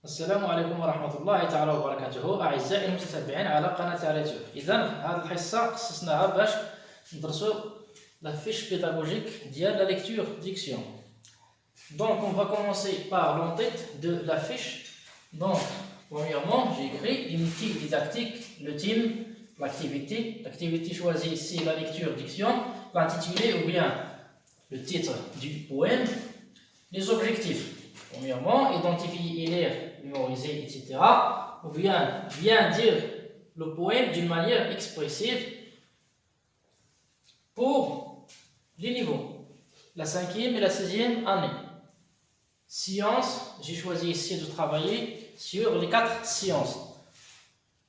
السلام عليكم ورحمة الله تعالى وبركاته أعزائي المتتبعين على قناة على اليوتيوب. إذا هذه الحصة خصصناها باش ندرسو la fiche pédagogique de la lecture diction. Donc on va commencer par l'entête de la fiche. Donc premièrement j'ai écrit l'unité didactique, le thème, l'activité. L'activité choisie ici la lecture diction, l'intitulé ou bien le titre du poème, les objectifs. Premièrement, identifier et lire, mémoriser, etc. Ou bien dire le poème d'une manière expressive pour les niveaux, la 5e et la 6e année. Sciences, j'ai choisi ici de travailler sur les 4 sciences.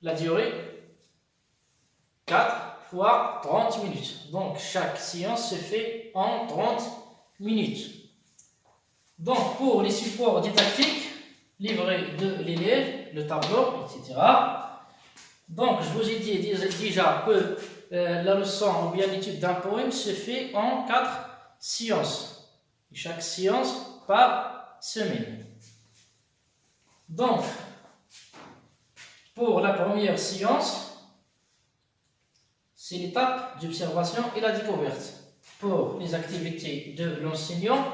La durée, 4 fois 30 minutes. Donc chaque séance se fait en 30 minutes. Donc, pour les supports didactiques, livret de l'élève, le tableau, etc. Donc, je vous ai dit déjà que la leçon ou bien l'étude d'un poème se fait en 4 séances. Chaque séance par semaine. Donc, pour la première séance, c'est l'étape d'observation et la découverte. Pour les activités de l'enseignant,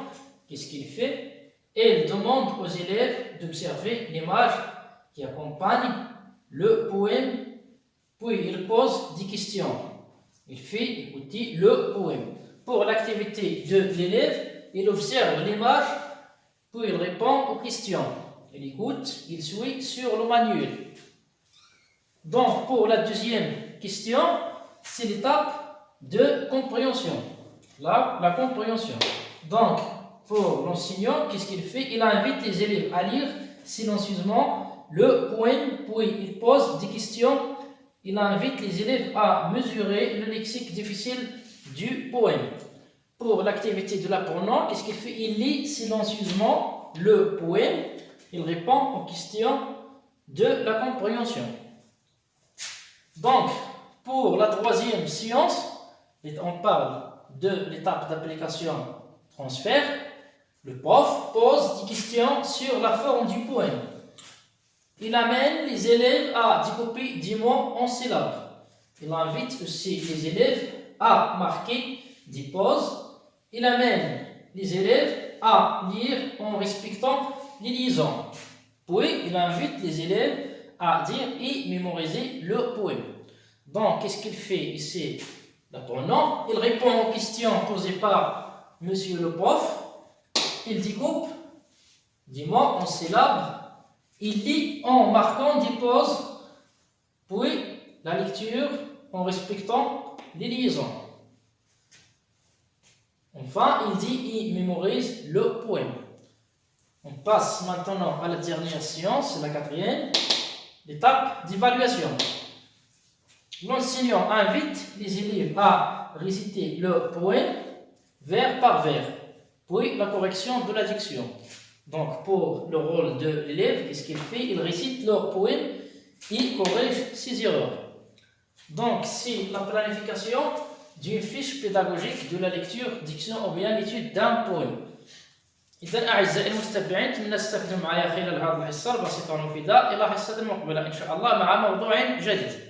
qu'est-ce qu'il fait? Il demande aux élèves d'observer l'image qui accompagne le poème, puis il pose des questions. Il fait écouter le poème. Pour l'activité de l'élève, il observe l'image, puis il répond aux questions. Il écoute, il suit sur le manuel. Donc, pour la deuxième question, c'est l'étape de compréhension. La compréhension. Donc, pour l'enseignant, qu'est-ce qu'il fait? Il invite les élèves à lire silencieusement le poème, puis il pose des questions. Il invite les élèves à mesurer le lexique difficile du poème. Pour l'activité de l'apprenant, qu'est-ce qu'il fait? Il lit silencieusement le poème. Il répond aux questions de la compréhension. Donc, pour la troisième séance, on parle de l'étape d'application transfert. Le prof pose des questions sur la forme du poème. Il amène les élèves à découper des mots en syllabes. Il invite aussi les élèves à marquer des pauses. Il amène les élèves à lire en respectant les liaisons. Puis, il invite les élèves à dire et mémoriser le poème. Donc, qu'est-ce qu'il fait ici? L'apprenant, il répond aux questions posées par monsieur le prof. Il découpe des mots en syllabes. Il lit en marquant des pauses. Puis la lecture en respectant les liaisons. Enfin, il dit et mémorise le poème. On passe maintenant à la dernière séance, la 4e, l'étape d'évaluation. L'enseignant invite les élèves à réciter le poème vers par vers. Puis la correction de la diction. Donc pour le rôle de l'élève, qu'est-ce qu'il fait? Il récite leur poème et corrige ses erreurs. Donc c'est la planification d'une fiche pédagogique de la lecture, diction ou bien l'étude d'un poème. إذا أعزائي المتتبعين أتمنى تستفيدوا معايا خلال هذه الحصة البسيطة والمفيدة. إلى حصة مقبلة إن شاء الله مع موضوع جديد.